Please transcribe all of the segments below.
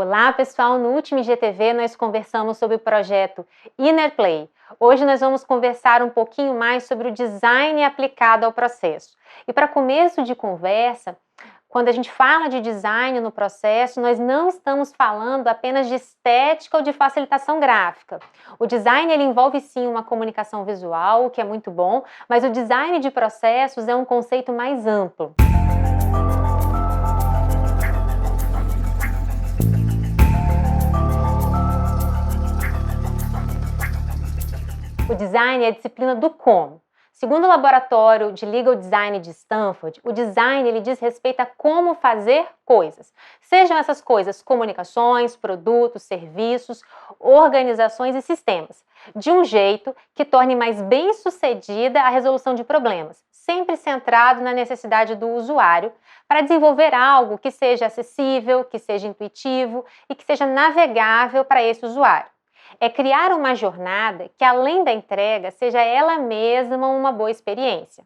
Olá pessoal, no último IGTV nós conversamos sobre o projeto Inner Play. Hoje nós vamos conversar um pouquinho mais sobre o design aplicado ao processo. E para começo de conversa, quando a gente fala de design no processo, nós não estamos falando apenas de estética ou de facilitação gráfica. O design ele envolve sim uma comunicação visual, o que é muito bom, mas o design de processos é um conceito mais amplo. O design é a disciplina do como. Segundo o laboratório de Legal Design de Stanford, o design ele diz respeito a como fazer coisas. Sejam essas coisas comunicações, produtos, serviços, organizações e sistemas, de um jeito que torne mais bem-sucedida a resolução de problemas, sempre centrado na necessidade do usuário, para desenvolver algo que seja acessível, que seja intuitivo e que seja navegável para esse usuário. É criar uma jornada que, além da entrega, seja ela mesma uma boa experiência.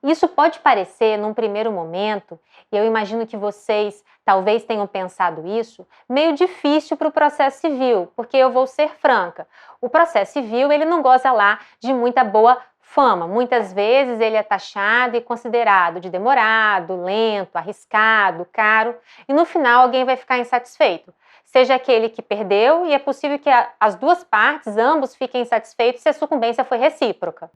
Isso pode parecer, num primeiro momento, e eu imagino que vocês talvez tenham pensado isso, meio difícil para o processo civil, porque eu vou ser franca. O processo civil ele não goza lá de muita boa fama. Muitas vezes ele é taxado e considerado de demorado, lento, arriscado, caro, e no final alguém vai ficar insatisfeito. Seja aquele que perdeu, e é possível que as duas partes, ambos, fiquem insatisfeitos se a sucumbência foi recíproca.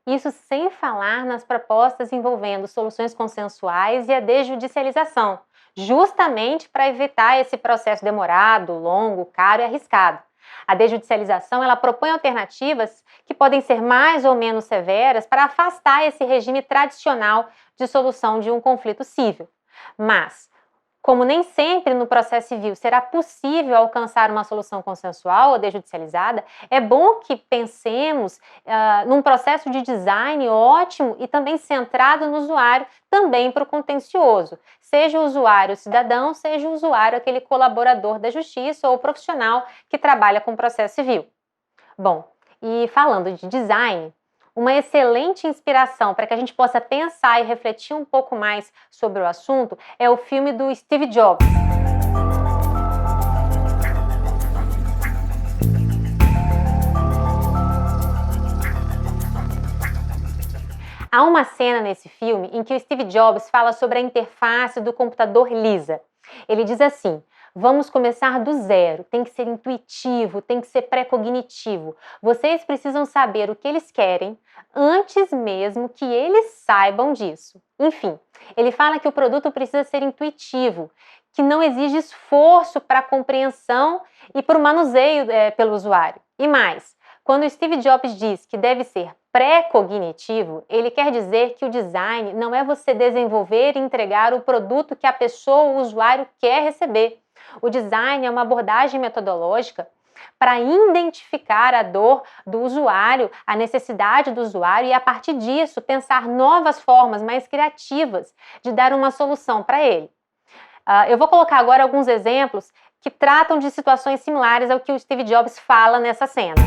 Isso sem falar nas propostas envolvendo soluções consensuais e a desjudicialização, justamente para evitar esse processo demorado, longo, caro e arriscado. A desjudicialização ela propõe alternativas que podem ser mais ou menos severas para afastar esse regime tradicional de solução de um conflito civil. Mas, como nem sempre no processo civil será possível alcançar uma solução consensual ou desjudicializada, é bom que pensemos num processo de design ótimo e também centrado no usuário, também para o contencioso. Seja o usuário cidadão, seja o usuário aquele colaborador da justiça ou profissional que trabalha com processo civil. Bom, e falando de design, uma excelente inspiração para que a gente possa pensar e refletir um pouco mais sobre o assunto é o filme do Steve Jobs. Há uma cena nesse filme em que o Steve Jobs fala sobre a interface do computador Lisa. Ele diz assim: vamos começar do zero, tem que ser intuitivo, tem que ser pré-cognitivo. Vocês precisam saber o que eles querem antes mesmo que eles saibam disso. Enfim, ele fala que o produto precisa ser intuitivo, que não exige esforço para a compreensão e para o manuseio pelo usuário. E mais, quando o Steve Jobs diz que deve ser pré-cognitivo, ele quer dizer que o design não é você desenvolver e entregar o produto que a pessoa, o usuário, quer receber. O design é uma abordagem metodológica para identificar a dor do usuário, a necessidade do usuário e, a partir disso, pensar novas formas mais criativas de dar uma solução para ele. Eu vou colocar agora alguns exemplos que tratam de situações similares ao que o Steve Jobs fala nessa cena.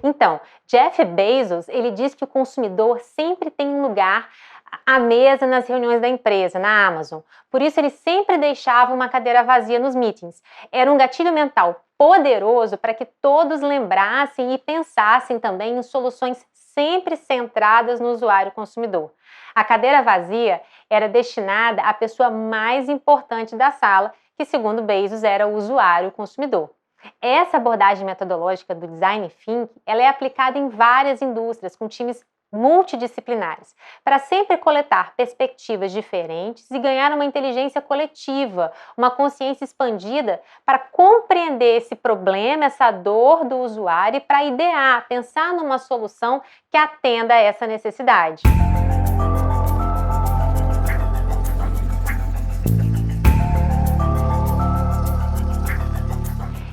Então, Jeff Bezos, ele diz que o consumidor sempre tem um lugar à mesa nas reuniões da empresa, na Amazon. Por isso, ele sempre deixava uma cadeira vazia nos meetings. Era um gatilho mental poderoso para que todos lembrassem e pensassem também em soluções sempre centradas no usuário consumidor. A cadeira vazia era destinada à pessoa mais importante da sala, que, segundo Bezos, era o usuário consumidor. Essa abordagem metodológica do Design Thinking, ela é aplicada em várias indústrias, com times multidisciplinares, para sempre coletar perspectivas diferentes e ganhar uma inteligência coletiva, uma consciência expandida para compreender esse problema, essa dor do usuário e para idear, pensar numa solução que atenda a essa necessidade.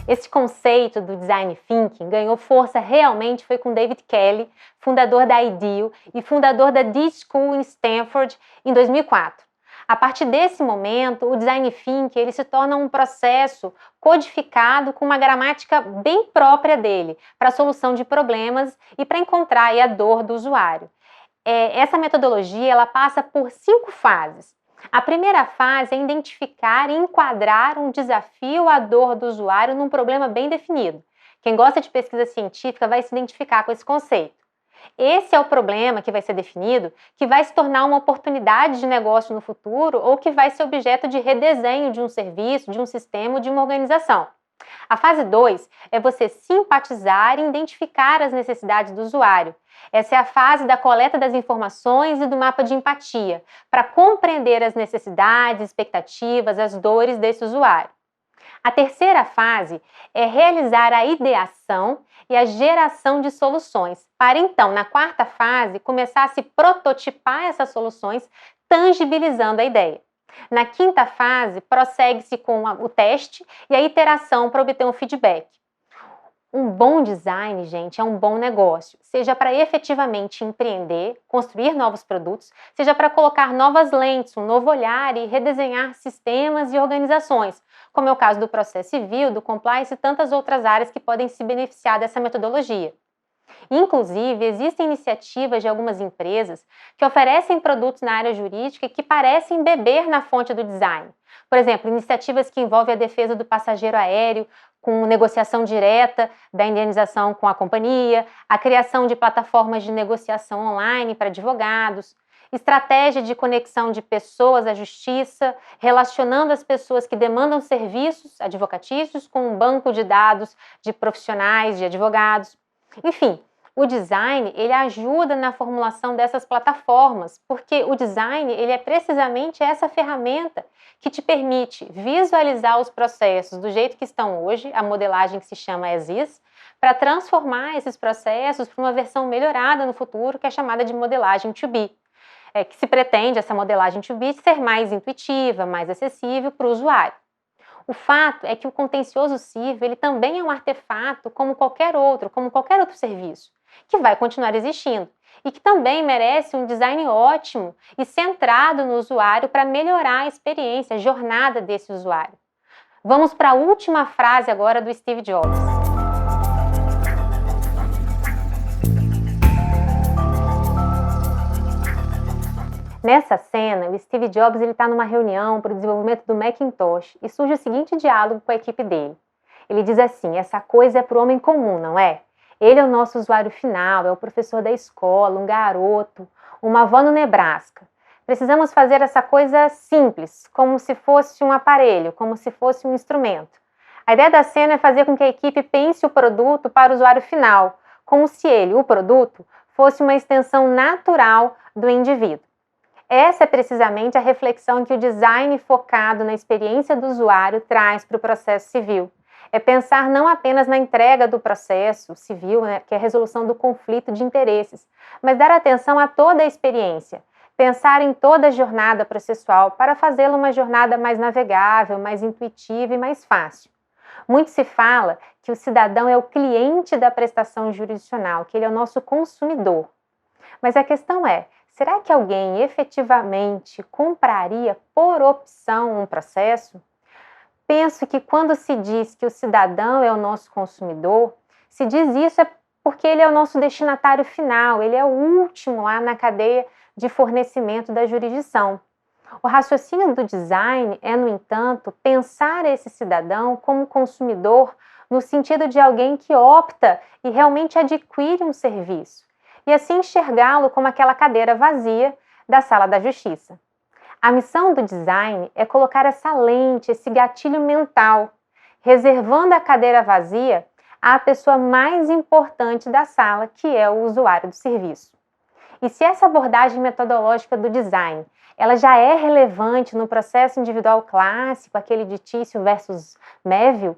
Esse conceito do design thinking ganhou força realmente foi com David Kelley, fundador da IDEO e fundador da D-School em Stanford em 2004. A partir desse momento, o design thinking ele se torna um processo codificado com uma gramática bem própria dele para a solução de problemas e para encontrar aí a dor do usuário. Essa metodologia ela passa por 5 fases. A primeira fase é identificar e enquadrar um desafio à dor do usuário num problema bem definido. Quem gosta de pesquisa científica vai se identificar com esse conceito. Esse é o problema que vai ser definido, que vai se tornar uma oportunidade de negócio no futuro ou que vai ser objeto de redesenho de um serviço, de um sistema ou de uma organização. A fase 2 é você simpatizar e identificar as necessidades do usuário. Essa é a fase da coleta das informações e do mapa de empatia, para compreender as necessidades, expectativas, as dores desse usuário. A terceira fase é realizar a ideação e a geração de soluções, para então, na quarta fase, começar a se prototipar essas soluções, tangibilizando a ideia. Na quinta fase, prossegue-se com o teste e a iteração para obter um feedback. Um bom design, gente, é um bom negócio, seja para efetivamente empreender, construir novos produtos, seja para colocar novas lentes, um novo olhar e redesenhar sistemas e organizações, como é o caso do processo civil, do compliance e tantas outras áreas que podem se beneficiar dessa metodologia. Inclusive, existem iniciativas de algumas empresas que oferecem produtos na área jurídica que parecem beber na fonte do design. Por exemplo, iniciativas que envolvem a defesa do passageiro aéreo, com negociação direta da indenização com a companhia, a criação de plataformas de negociação online para advogados, estratégia de conexão de pessoas à justiça, relacionando as pessoas que demandam serviços advocatícios com um banco de dados de profissionais, de advogados. Enfim, o design ele ajuda na formulação dessas plataformas, porque o design ele é precisamente essa ferramenta que te permite visualizar os processos do jeito que estão hoje, a modelagem que se chama as is, para transformar esses processos para uma versão melhorada no futuro, que é chamada de modelagem to be. Que se pretende essa modelagem to be ser mais intuitiva, mais acessível para o usuário. O fato é que o contencioso civil ele também é um artefato como qualquer outro serviço, que vai continuar existindo e que também merece um design ótimo e centrado no usuário para melhorar a experiência, a jornada desse usuário. Vamos para a última frase agora do Steve Jobs. Nessa cena, o Steve Jobs está numa reunião para o desenvolvimento do Macintosh e surge o seguinte diálogo com a equipe dele. Ele diz assim, essa coisa é para o homem comum, não é? Ele é o nosso usuário final, é o professor da escola, um garoto, uma avó no Nebraska. Precisamos fazer essa coisa simples, como se fosse um aparelho, como se fosse um instrumento. A ideia da cena é fazer com que a equipe pense o produto para o usuário final, como se ele, o produto, fosse uma extensão natural do indivíduo. Essa é precisamente a reflexão que o design focado na experiência do usuário traz para o processo civil. É pensar não apenas na entrega do processo civil, que é a resolução do conflito de interesses, mas dar atenção a toda a experiência. Pensar em toda a jornada processual para fazê-la uma jornada mais navegável, mais intuitiva e mais fácil. Muito se fala que o cidadão é o cliente da prestação jurisdicional, que ele é o nosso consumidor. Mas a questão é, será que alguém efetivamente compraria por opção um processo? Penso que quando se diz que o cidadão é o nosso consumidor, se diz isso é porque ele é o nosso destinatário final, ele é o último lá na cadeia de fornecimento da jurisdição. O raciocínio do design é, no entanto, pensar esse cidadão como consumidor no sentido de alguém que opta e realmente adquire um serviço, e assim enxergá-lo como aquela cadeira vazia da sala da justiça. A missão do design é colocar essa lente, esse gatilho mental, reservando a cadeira vazia à pessoa mais importante da sala, que é o usuário do serviço. E se essa abordagem metodológica do design, ela já é relevante no processo individual clássico, aquele de Tissot versus Melville,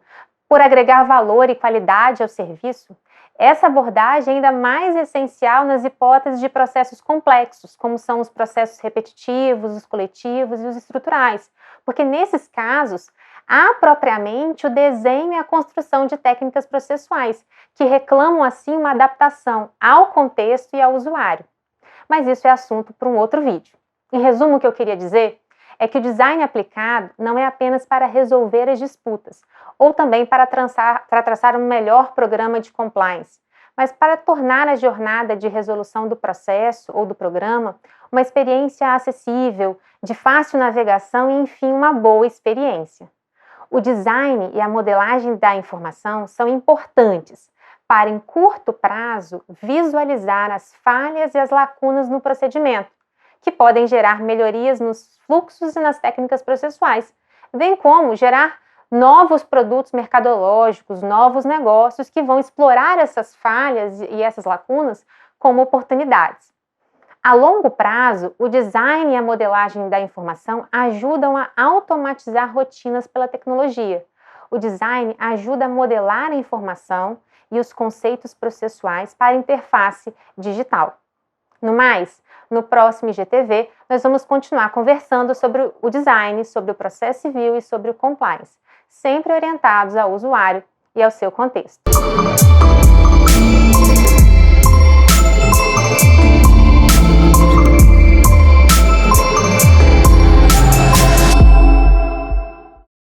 por agregar valor e qualidade ao serviço, essa abordagem é ainda mais essencial nas hipóteses de processos complexos, como são os processos repetitivos, os coletivos e os estruturais, porque nesses casos, há propriamente o desenho e a construção de técnicas processuais, que reclamam assim uma adaptação ao contexto e ao usuário. Mas isso é assunto para um outro vídeo. Em resumo, o que eu queria dizer é que o design aplicado não é apenas para resolver as disputas, ou também para traçar um melhor programa de compliance, mas para tornar a jornada de resolução do processo ou do programa uma experiência acessível, de fácil navegação e, enfim, uma boa experiência. O design e a modelagem da informação são importantes para, em curto prazo, visualizar as falhas e as lacunas no procedimento, que podem gerar melhorias nos fluxos e nas técnicas processuais, bem como gerar novos produtos mercadológicos, novos negócios que vão explorar essas falhas e essas lacunas como oportunidades. A longo prazo, o design e a modelagem da informação ajudam a automatizar rotinas pela tecnologia. O design ajuda a modelar a informação e os conceitos processuais para a interface digital. No mais, no próximo IGTV, nós vamos continuar conversando sobre o design, sobre o processo civil e sobre o compliance, sempre orientados ao usuário e ao seu contexto.